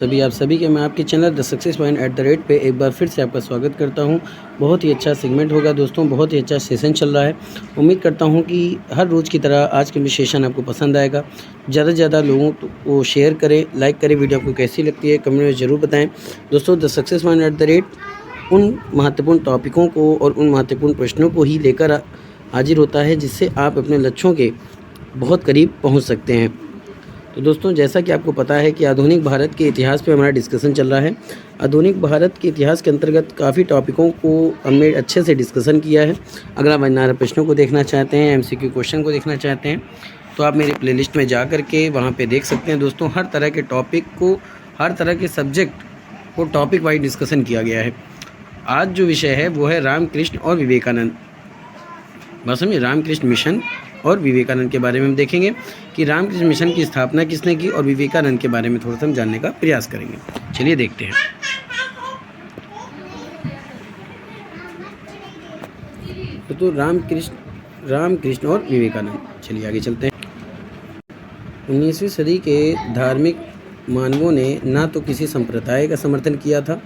तभी आप सभी के मैं आपके चैनल द सक्सेस पॉइंट @ पे एक बार फिर से आपका स्वागत करता हूं। बहुत ही अच्छा सेगमेंट होगा दोस्तों, बहुत ही अच्छा सेशन चल रहा है। उम्मीद करता हूं कि हर रोज़ की तरह आज का भी सेशन आपको पसंद आएगा। ज़्यादा से ज़्यादा लोगों को शेयर करें, लाइक करें। वीडियो आपको कैसी लगती है कमेंट में ज़रूर बताएं। दोस्तों द सक्सेस पॉइंट @ उन महत्वपूर्ण टॉपिकों को और उन महत्वपूर्ण प्रश्नों को ही लेकर हाजिर होता है जिससे आप अपने लक्ष्यों के बहुत करीब पहुँच सकते हैं। तो दोस्तों जैसा कि आपको पता है कि आधुनिक भारत के इतिहास पे हमारा डिस्कशन चल रहा है। आधुनिक भारत के इतिहास के अंतर्गत काफ़ी टॉपिकों को हमने अच्छे से डिस्कशन किया है। अगर आप वनरार प्रश्नों को देखना चाहते हैं, MCQ क्वेश्चन को देखना चाहते हैं, तो आप मेरे प्लेलिस्ट में जा कर के वहाँ पे देख सकते हैं। दोस्तों हर तरह के टॉपिक को, हर तरह के सब्जेक्ट को टॉपिक वाइज डिस्कशन किया गया है। आज जो विषय है वो है रामकृष्ण और विवेकानंद। बस समझिए, रामकृष्ण मिशन और विवेकानंद के बारे में हम देखेंगे कि रामकृष्ण मिशन की स्थापना किसने की और विवेकानंद के बारे में थोड़ा सा हम जानने का प्रयास करेंगे। चलिए देखते हैं। तो रामकृष्ण और विवेकानंद, चलिए आगे चलते हैं। 19वीं सदी के धार्मिक मानवों ने ना तो किसी संप्रदाय का समर्थन किया था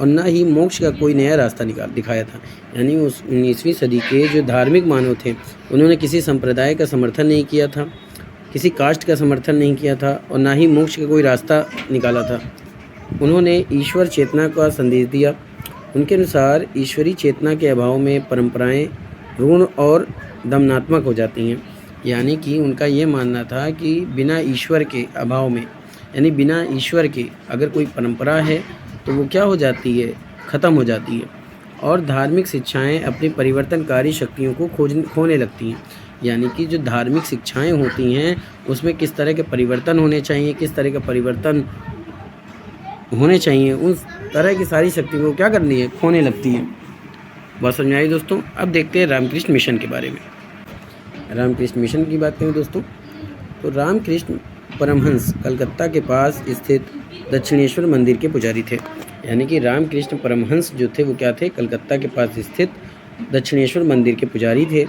और ना ही मोक्ष का कोई नया रास्ता दिखाया था। यानी उस 19वीं सदी के जो धार्मिक मानव थे उन्होंने किसी संप्रदाय का समर्थन नहीं किया था, किसी कास्ट का समर्थन नहीं किया था और ना ही मोक्ष का कोई रास्ता निकाला था। उन्होंने ईश्वर चेतना का संदेश दिया। उनके अनुसार ईश्वरीय चेतना के अभाव में परंपराएं ऋण और दमनात्मक हो जाती हैं। यानी कि उनका ये मानना था कि बिना ईश्वर के अभाव में, यानी बिना ईश्वर के अगर कोई परंपरा है तो वो क्या हो जाती है, ख़त्म हो जाती है और धार्मिक शिक्षाएं अपनी परिवर्तनकारी शक्तियों को खोने लगती हैं। यानी कि जो धार्मिक शिक्षाएं होती हैं उसमें किस तरह के परिवर्तन होने चाहिए, किस तरह का परिवर्तन होने चाहिए, उस तरह की सारी शक्तियों को क्या करनी है, खोने लगती है। बात समझ आई दोस्तों। अब देखते हैं रामकृष्ण मिशन के बारे में। रामकृष्ण मिशन की बात करें दोस्तों, तो रामकृष्ण परमहंस कलकत्ता के पास स्थित दक्षिणेश्वर मंदिर के पुजारी थे। यानी कि रामकृष्ण परमहंस जो थे वो क्या थे, कलकत्ता के पास स्थित दक्षिणेश्वर मंदिर के पुजारी थे।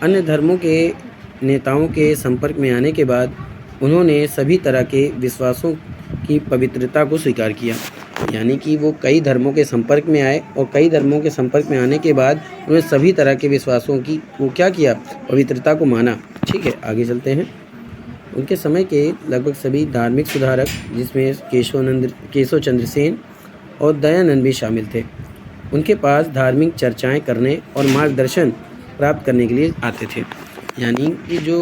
अन्य धर्मों के नेताओं के संपर्क में आने के बाद उन्होंने सभी तरह के विश्वासों की पवित्रता को स्वीकार किया। यानी कि वो कई धर्मों के संपर्क में आए और कई धर्मों के संपर्क में आने के बाद उन्होंने सभी तरह के विश्वासों की वो क्या किया, पवित्रता को माना। ठीक है, आगे चलते हैं। उनके समय के लगभग सभी धार्मिक सुधारक, जिसमें केशव चंद्र सेन और दयानंद भी शामिल थे, उनके पास धार्मिक चर्चाएं करने और मार्गदर्शन प्राप्त करने के लिए आते थे। यानी कि जो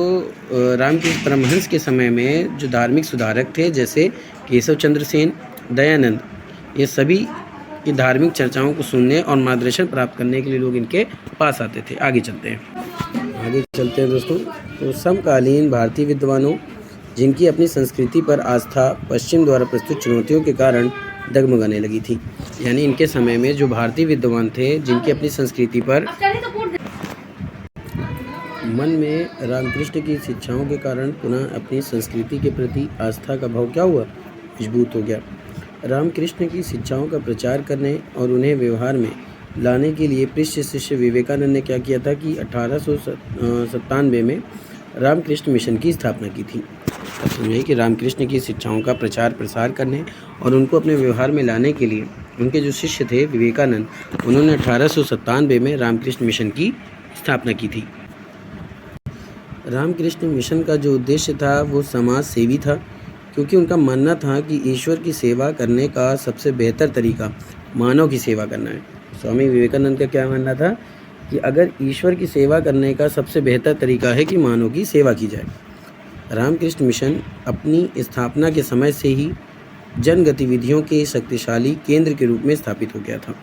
रामकृष्ण परमहंस के समय में जो धार्मिक सुधारक थे, जैसे केशव चंद्र सेन, दयानंद, ये सभी की धार्मिक चर्चाओं को सुनने और मार्गदर्शन प्राप्त करने के लिए लोग इनके पास आते थे। आगे चलते हैं दोस्तों। तो समकालीन भारतीय विद्वानों, जिनकी अपनी संस्कृति पर आस्था पश्चिम द्वारा प्रस्तुत चुनौतियों के कारण डगमगाने लगी थी। यानी इनके समय में जो भारतीय विद्वान थे, जिनकी अपनी संस्कृति पर मन में रामकृष्ण की शिक्षाओं के कारण पुनः अपनी संस्कृति के प्रति आस्था का भाव क्या हुआ, मजबूत हो गया। रामकृष्ण की शिक्षाओं का प्रचार करने और उन्हें व्यवहार में लाने के लिए पृष्ठ शिष्य विवेकानंद ने क्या किया था कि 1897 में रामकृष्ण मिशन की स्थापना की थी। अब समझिए कि रामकृष्ण की शिक्षाओं का प्रचार प्रसार करने और उनको अपने व्यवहार में लाने के लिए उनके जो शिष्य थे विवेकानंद, उन्होंने 1897 में रामकृष्ण मिशन की स्थापना की थी। रामकृष्ण मिशन का जो उद्देश्य था वो समाज सेवी था, क्योंकि उनका मानना था कि ईश्वर की सेवा करने का सबसे बेहतर तरीका मानव की सेवा करना है। स्वामी विवेकानंद का क्या मानना था कि अगर ईश्वर की सेवा करने का सबसे बेहतर तरीका है कि मानव की सेवा की जाए। रामकृष्ण मिशन अपनी स्थापना के समय से ही जन गतिविधियों के शक्तिशाली केंद्र के रूप में स्थापित हो गया था।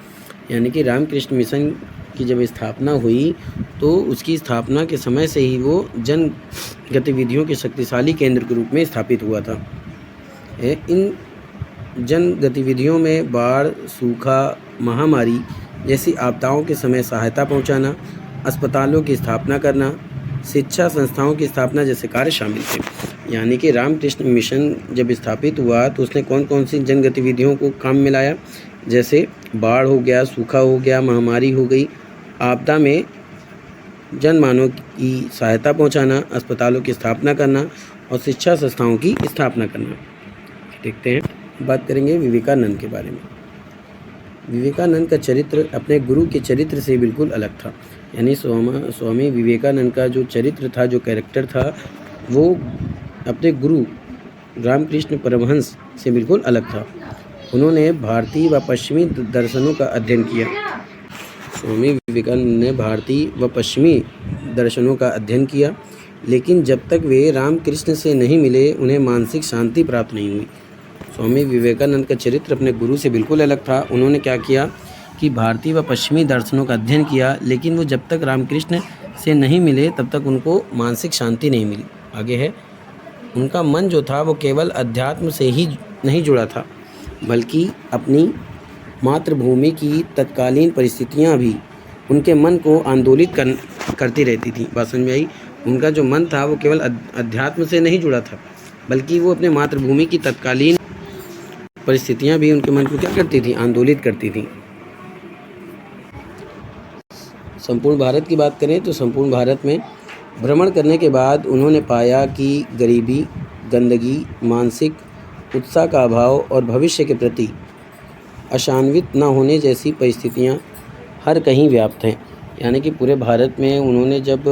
यानी कि रामकृष्ण मिशन की जब स्थापना हुई तो उसकी स्थापना के समय से ही वो जन गतिविधियों के शक्तिशाली केंद्र के रूप में स्थापित हुआ था। इन जन गतिविधियों में बाढ़, सूखा, महामारी जैसी आपदाओं के समय सहायता पहुंचाना, अस्पतालों की स्थापना करना, शिक्षा संस्थाओं की स्थापना जैसे कार्य शामिल थे। यानी कि रामकृष्ण मिशन जब स्थापित हुआ तो उसने कौन कौन सी जन गतिविधियों को काम में लाया, जैसे बाढ़ हो गया, सूखा हो गया, महामारी हो गई, आपदा में जनमानव की सहायता पहुंचाना, अस्पतालों की स्थापना करना और शिक्षा संस्थाओं की स्थापना करना। देखते हैं बात करेंगे विवेकानंद के बारे में। विवेकानंद का चरित्र अपने गुरु के चरित्र से बिल्कुल अलग था। यानी स्वामी विवेकानंद का जो चरित्र था, जो कैरेक्टर था, वो अपने गुरु रामकृष्ण परमहंस से बिल्कुल अलग था। उन्होंने भारतीय व पश्चिमी दर्शनों का अध्ययन किया। स्वामी विवेकानंद ने भारतीय व पश्चिमी दर्शनों का अध्ययन किया, लेकिन जब तक वे रामकृष्ण से नहीं मिले उन्हें मानसिक शांति प्राप्त नहीं हुई। स्वामी विवेकानंद का चरित्र अपने गुरु से बिल्कुल अलग था। उन्होंने क्या किया कि भारतीय व पश्चिमी दर्शनों का अध्ययन किया, लेकिन वो जब तक रामकृष्ण से नहीं मिले तब तक उनको मानसिक शांति नहीं मिली। आगे है, उनका मन जो था वो केवल अध्यात्म से ही नहीं जुड़ा था, बल्कि अपनी मातृभूमि की तत्कालीन परिस्थितियाँ भी उनके मन को आंदोलित करती रहती थी। बात समझ में आई? उनका जो मन था वो केवल अध्यात्म से नहीं जुड़ा था, बल्कि वो अपने मातृभूमि की तत्कालीन परिस्थितियाँ भी उनके मन को क्या करती थी? आंदोलित करती थी। संपूर्ण भारत की बात करें तो संपूर्ण भारत में भ्रमण करने के बाद उन्होंने पाया कि गरीबी, गंदगी, मानसिक उत्साह का अभाव और भविष्य के प्रति आशान्वित न होने जैसी परिस्थितियां हर कहीं व्याप्त हैं। यानी कि पूरे भारत में उन्होंने जब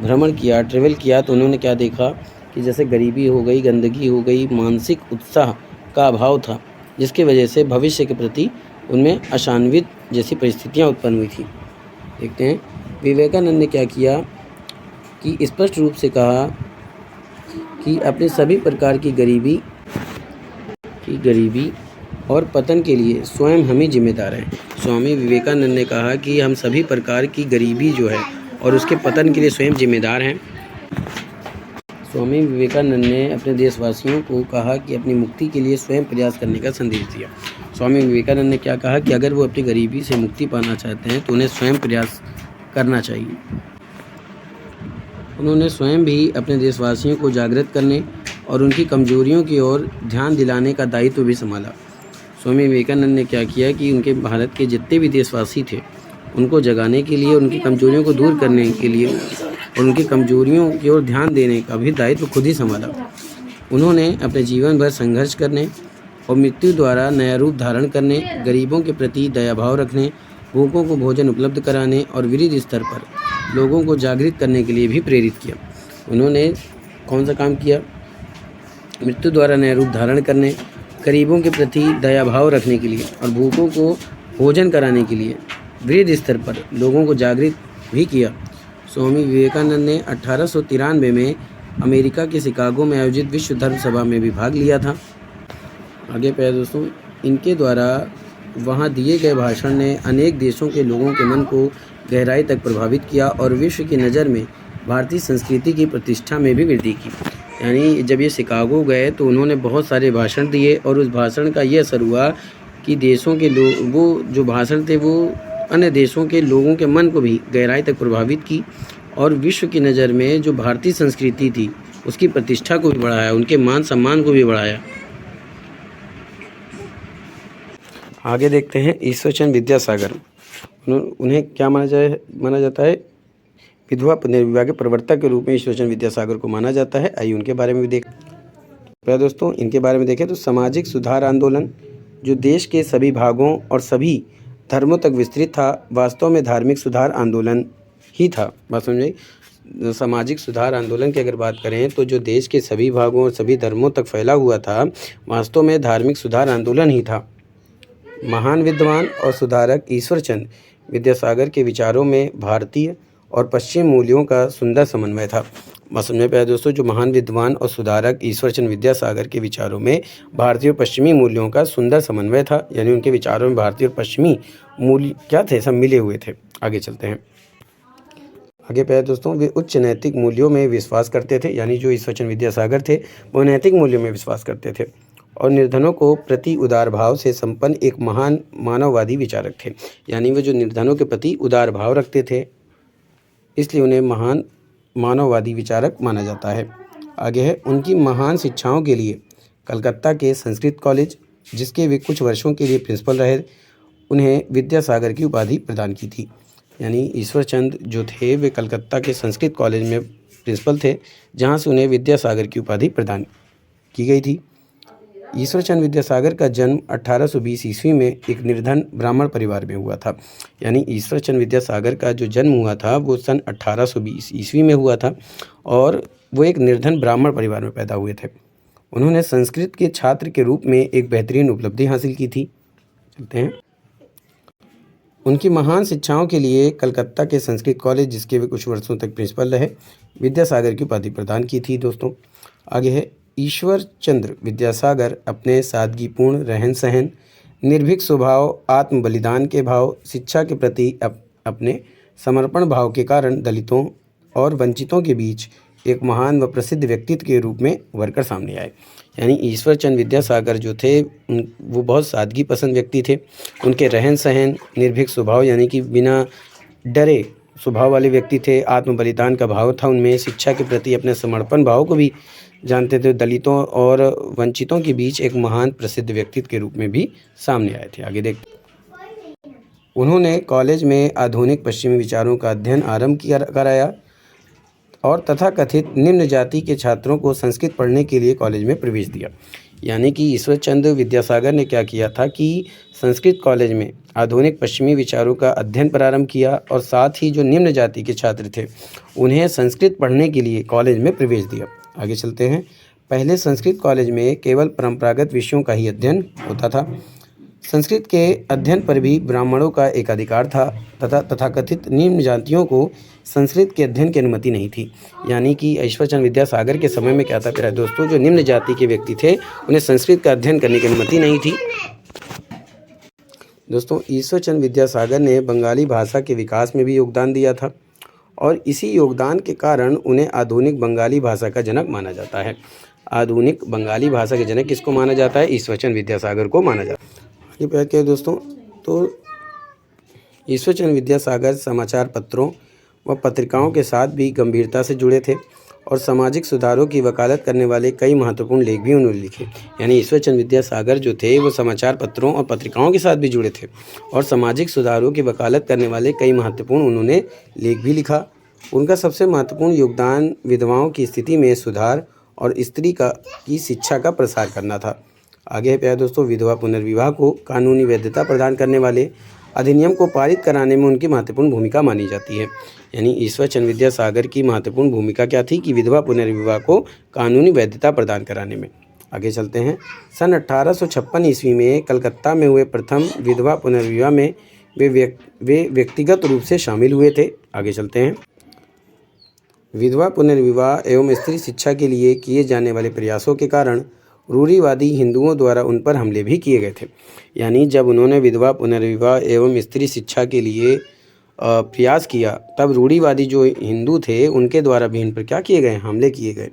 भ्रमण किया, ट्रेवल किया, तो उन्होंने क्या देखा कि जैसे गरीबी हो गई, गंदगी हो गई, मानसिक उत्साह का अभाव था, जिसकी वजह से भविष्य के प्रति उनमें आशान्वित जैसी परिस्थितियां उत्पन्न हुई थी। देखते हैं विवेकानंद ने क्या किया कि स्पष्ट रूप से कहा कि अपने सभी प्रकार की गरीबी और पतन के लिए स्वयं हम ही जिम्मेदार हैं। स्वामी विवेकानंद ने कहा कि हम सभी प्रकार की गरीबी जो है और उसके पतन के लिए स्वयं जिम्मेदार हैं। स्वामी विवेकानंद ने अपने देशवासियों को कहा कि अपनी मुक्ति के लिए स्वयं प्रयास करने का संदेश दिया। स्वामी विवेकानंद ने क्या कहा कि अगर वो अपनी गरीबी से मुक्ति पाना चाहते हैं तो उन्हें स्वयं प्रयास करना चाहिए। उन्होंने स्वयं भी अपने देशवासियों को जागृत करने और उनकी कमजोरियों की ओर ध्यान दिलाने का दायित्व भी संभाला। स्वामी विवेकानंद ने क्या किया कि उनके भारत के जितने भी देशवासी थे उनको जगाने के लिए, उनकी कमजोरियों को दूर करने के लिए और उनकी कमजोरियों की ओर ध्यान देने का भी दायित्व खुद ही संभाला। उन्होंने अपने जीवन भर संघर्ष करने और मृत्यु द्वारा नया रूप धारण करने, गरीबों के प्रति दयाभाव रखने, भूखों को भोजन उपलब्ध कराने और विविध स्तर पर लोगों को जागृत करने के लिए भी प्रेरित किया। उन्होंने कौन सा काम किया? मृत्यु द्वारा नया रूप धारण करने, गरीबों के प्रति दयाभाव रखने के लिए और भूखों को भोजन कराने के लिए वृहद स्तर पर लोगों को जागृत भी किया। स्वामी विवेकानंद ने 1893 में अमेरिका के शिकागो में आयोजित विश्व धर्म सभा में भी भाग लिया था। आगे प्यारे दोस्तों, इनके द्वारा वहां दिए गए भाषण ने अनेक देशों के लोगों के मन को गहराई तक प्रभावित किया और विश्व की नज़र में भारतीय संस्कृति की प्रतिष्ठा में भी वृद्धि की। यानी जब ये शिकागो गए तो उन्होंने बहुत सारे भाषण दिए और उस भाषण का ये असर हुआ कि देशों के लोग, वो जो भाषण थे वो अन्य देशों के लोगों के मन को भी गहराई तक प्रभावित की और विश्व की नज़र में जो भारतीय संस्कृति थी उसकी प्रतिष्ठा को भी बढ़ाया, उनके मान सम्मान को भी बढ़ाया। आगे देखते हैं ईश्वरचंद्र विद्यासागर। उन्हें क्या माना जाता है? विधवा पुनर्विवाह के प्रवर्तक के रूप में ईश्वरचंद्र विद्यासागर को माना जाता है। आइए उनके बारे में भी प्यारे दोस्तों, इनके बारे में देखें तो सामाजिक सुधार आंदोलन जो देश के सभी भागों और सभी धर्मों तक विस्तृत था, वास्तव में धार्मिक सुधार आंदोलन ही था। बात समझे? सामाजिक सुधार आंदोलन की अगर बात करें तो जो देश के सभी भागों और सभी धर्मों तक फैला हुआ था, वास्तव में धार्मिक सुधार आंदोलन ही था। महान विद्वान और सुधारक ईश्वरचंद्र विद्यासागर के विचारों में भारतीय और पश्चिम मूल्यों का सुंदर समन्वय था। बात समझ में आया दोस्तों? जो महान विद्वान और सुधारक ईश्वरचंद्र विद्यासागर के विचारों में भारतीय और पश्चिमी मूल्यों का सुंदर समन्वय था। यानी उनके विचारों में भारतीय और पश्चिमी मूल्य क्या थे? सब मिले हुए थे। आगे चलते हैं। आगे प्यारे दोस्तों, वे उच्च नैतिक मूल्यों में विश्वास करते थे। यानी जो ईश्वरचंद्र विद्यासागर थे वो नैतिक मूल्यों में विश्वास करते थे और निर्धनों को प्रति उदार भाव से संपन्न एक महान मानववादी विचारक थे। यानी वे जो निर्धनों के प्रति उदार भाव रखते थे, इसलिए उन्हें महान मानववादी विचारक माना जाता है। आगे है, उनकी महान शिक्षाओं के लिए कलकत्ता के संस्कृत कॉलेज, जिसके वे कुछ वर्षों के लिए प्रिंसिपल रहे, उन्हें विद्यासागर की उपाधि प्रदान की थी। यानी ईश्वरचंद्र जो थे वे कलकत्ता के संस्कृत कॉलेज में प्रिंसिपल थे, जहाँ से उन्हें विद्यासागर की उपाधि प्रदान की गई थी। ईश्वरचंद्र विद्यासागर का जन्म 1820 ईस्वी में एक निर्धन ब्राह्मण परिवार में हुआ था। यानी ईश्वरचंद्र विद्यासागर का जो जन्म हुआ था वो सन 1820 ईस्वी में हुआ था और वो एक निर्धन ब्राह्मण परिवार में पैदा हुए थे। उन्होंने संस्कृत के छात्र के रूप में एक बेहतरीन उपलब्धि हासिल की थी। चलते हैं। उनकी महान शिक्षाओं के लिए कलकत्ता के संस्कृत कॉलेज, जिसके वे कुछ वर्षों तक प्रिंसिपल रहे, विद्यासागर की उपाधि प्रदान की थी। दोस्तों आगे है, ईश्वर चंद्र विद्यासागर अपने सादगीपूर्ण रहन सहन, निर्भीक स्वभाव, आत्म बलिदान के भाव, शिक्षा के प्रति अपने समर्पण भाव के कारण दलितों और वंचितों के बीच एक महान व प्रसिद्ध व्यक्तित्व के रूप में उभर कर सामने आए। यानी ईश्वरचंद्र विद्यासागर जो थे वो बहुत सादगी पसंद व्यक्ति थे। उनके रहन सहन, निर्भीक स्वभाव यानी कि बिना डरे स्वभाव वाले व्यक्ति थे। आत्म बलिदान का भाव था उनमें। शिक्षा के प्रति अपने समर्पण भाव को भी जानते थे। दलितों और वंचितों के बीच एक महान प्रसिद्ध व्यक्तित्व के रूप में भी सामने आए थे। आगे देखते। उन्होंने कॉलेज में आधुनिक पश्चिमी विचारों का अध्ययन आरंभ कराया और तथाकथित निम्न जाति के छात्रों को संस्कृत पढ़ने के लिए कॉलेज में प्रवेश दिया। यानी कि ईश्वरचंद्र विद्यासागर ने क्या किया था कि संस्कृत कॉलेज में आधुनिक पश्चिमी विचारों का अध्ययन प्रारंभ किया और साथ ही जो निम्न जाति के छात्र थे उन्हें संस्कृत पढ़ने के लिए कॉलेज में प्रवेश दिया। आगे चलते हैं। पहले संस्कृत कॉलेज में केवल परंपरागत विषयों का ही अध्ययन होता था। संस्कृत के अध्ययन पर भी ब्राह्मणों का एक अधिकार था तथा तथाकथित निम्न जातियों को संस्कृत के अध्ययन की अनुमति नहीं थी। यानी कि ईश्वरचंद्र विद्यासागर के समय में क्या था प्यारे दोस्तों, जो निम्न जाति के व्यक्ति थे उन्हें संस्कृत का अध्ययन करने की अनुमति नहीं थी। दोस्तों ईश्वरचंद्र विद्यासागर ने बंगाली भाषा के विकास में भी योगदान दिया था और इसी योगदान के कारण उन्हें आधुनिक बंगाली भाषा का जनक माना जाता है। आधुनिक बंगाली भाषा के जनक किसको माना जाता है? ईश्वरचंद्र विद्यासागर को माना जाता है। ये प्यार क्या है दोस्तों, तो ईश्वरचंद्र विद्यासागर समाचार पत्रों व पत्रिकाओं के साथ भी गंभीरता से जुड़े थे और सामाजिक सुधारों की वकालत करने वाले कई महत्वपूर्ण लेख भी उन्होंने लिखे। यानी ईश्वरचंद्र विद्यासागर जो थे वो समाचार पत्रों और पत्रिकाओं के साथ भी जुड़े थे और सामाजिक सुधारों की वकालत करने वाले कई महत्वपूर्ण उन्होंने लेख भी लिखा। उनका सबसे महत्वपूर्ण योगदान विधवाओं की स्थिति में सुधार और स्त्री की शिक्षा का प्रसार करना था। आगे है प्यारे दोस्तों, विधवा पुनर्विवाह को कानूनी वैधता प्रदान करने वाले अधिनियम को पारित कराने में उनकी महत्वपूर्ण भूमिका मानी जाती है। यानी ईश्वरचंद्र विद्यासागर की महत्वपूर्ण भूमिका क्या थी कि विधवा पुनर्विवाह को कानूनी वैधता प्रदान कराने में। आगे चलते हैं। सन 1856 ईस्वी में कलकत्ता में हुए प्रथम विधवा पुनर्विवाह में वे व्यक्तिगत रूप से शामिल हुए थे। आगे चलते हैं। विधवा पुनर्विवाह एवं स्त्री शिक्षा के लिए किए जाने वाले प्रयासों के कारण रूढ़िवादी हिंदुओं द्वारा उन पर हमले भी किए गए थे। यानी जब उन्होंने विधवा पुनर्विवाह एवं स्त्री शिक्षा के लिए प्रयास किया तब रूढ़िवादी जो हिंदू थे उनके द्वारा भी इन पर क्या किए गए? हमले किए गए।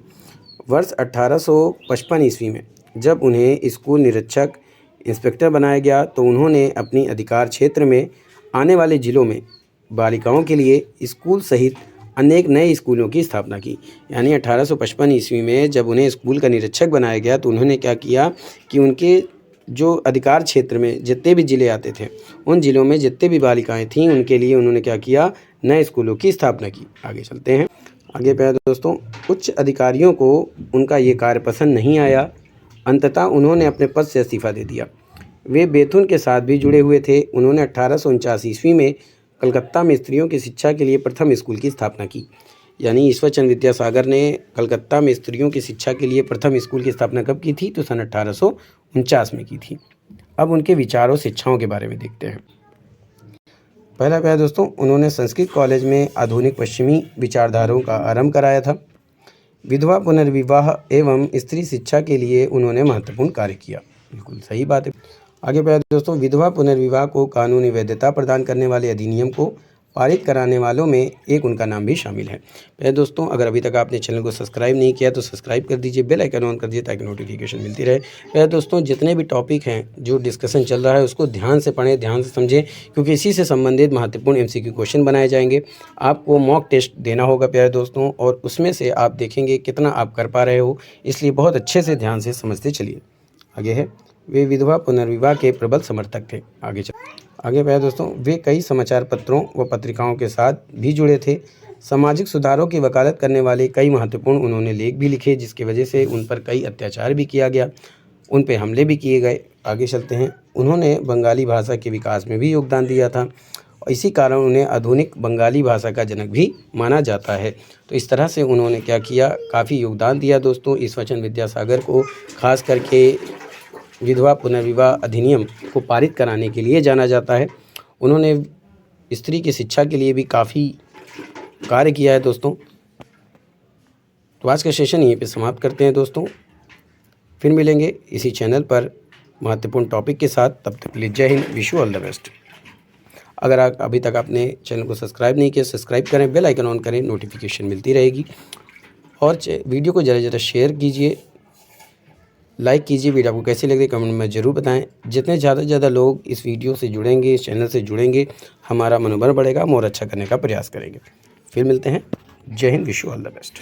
वर्ष 1855 ईस्वी में जब उन्हें स्कूल निरीक्षक इंस्पेक्टर बनाया गया तो उन्होंने अपनी अधिकार क्षेत्र में आने वाले ज़िलों में बालिकाओं के लिए स्कूल सहित अनेक नए स्कूलों की स्थापना की। यानी 1855 ईस्वी में जब उन्हें स्कूल का निरीक्षक बनाया गया तो उन्होंने क्या किया कि उनके जो अधिकार क्षेत्र में जितने भी ज़िले आते थे उन ज़िलों में जितने भी बालिकाएं थीं उनके लिए उन्होंने क्या किया? नए स्कूलों की स्थापना की। आगे चलते हैं। आगे प्यारे दोस्तों, उच्च अधिकारियों को उनका ये कार्य पसंद नहीं आया। अंततः उन्होंने अपने पद से इस्तीफा दे दिया। वे बेथुन के साथ भी जुड़े हुए थे। उन्होंने 1849 ईस्वी में कलकत्ता में स्त्रियों की शिक्षा के लिए प्रथम स्कूल की स्थापना की। यानी ईश्वरचंद्र विद्यासागर ने कलकत्ता में स्त्रियों की शिक्षा के लिए प्रथम स्कूल की स्थापना कब की थी? तो सन 1849 में की थी। अब उनके विचारों शिक्षाओं के बारे में देखते हैं। पहला प्यारे दोस्तों, उन्होंने संस्कृत कॉलेज में आधुनिक पश्चिमी विचारधाराओं का आरंभ कराया था। विधवा पुनर्विवाह एवं स्त्री शिक्षा के लिए उन्होंने महत्वपूर्ण कार्य किया। बिल्कुल सही बात है। आगे प्यारे दोस्तों, विधवा पुनर्विवाह को कानूनी वैधता प्रदान करने वाले अधिनियम को पारित कराने वालों में एक उनका नाम भी शामिल है। प्यारे दोस्तों, अगर अभी तक आपने चैनल को सब्सक्राइब नहीं किया तो सब्सक्राइब कर दीजिए, बेल आइकन ऑन कर दीजिए ताकि नोटिफिकेशन मिलती रहे। प्यारे दोस्तों, जितने भी टॉपिक हैं जो डिस्कशन चल रहा है उसको ध्यान से पढ़ें, ध्यान से समझें, क्योंकि इसी से संबंधित महत्वपूर्ण MCQ क्वेश्चन बनाए जाएंगे। आपको मॉक टेस्ट देना होगा प्यारे दोस्तों और उसमें से आप देखेंगे कितना आप कर पा रहे हो, इसलिए बहुत अच्छे से ध्यान से समझते चलिए। आगे है, वे विधवा पुनर्विवाह के प्रबल समर्थक थे। आगे प्यारे दोस्तों, वे कई समाचार पत्रों व पत्रिकाओं के साथ भी जुड़े थे। सामाजिक सुधारों की वकालत करने वाले कई महत्वपूर्ण उन्होंने लेख भी लिखे जिसकी वजह से उन पर कई अत्याचार भी किया गया। उन पे हमले भी किए गए। आगे चलते हैं। उन्होंने बंगाली भाषा के विकास में भी योगदान दिया था और इसी कारण उन्हें आधुनिक बंगाली भाषा का जनक भी माना जाता है। तो इस तरह से उन्होंने क्या किया, काफ़ी योगदान दिया दोस्तों। ईश्वरचंद्र विद्यासागर को खास करके विधवा पुनर्विवाह अधिनियम को पारित कराने के लिए जाना जाता है। उन्होंने स्त्री की शिक्षा के लिए भी काफ़ी कार्य किया है दोस्तों। तो आज का सेशन यहीं पे समाप्त करते हैं दोस्तों। फिर मिलेंगे इसी चैनल पर महत्वपूर्ण टॉपिक के साथ। तब तक के लिए जय Hind, wish you all the best. अगर आप अभी तक आपने चैनल को सब्सक्राइब नहीं किया, सब्सक्राइब करें, बेल आइकन ऑन करें, नोटिफिकेशन मिलती रहेगी। और वीडियो को ज़रा शेयर कीजिए, लाइक कीजिए। वीडियो आपको कैसी लग रही कमेंट में ज़रूर बताएं। जितने ज़्यादा से ज़्यादा लोग इस वीडियो से जुड़ेंगे, इस चैनल से जुड़ेंगे, हमारा मनोबल बढ़ेगा, हम और अच्छा करने का प्रयास करेंगे। फिर मिलते हैं। जय Hind, wish you all the best.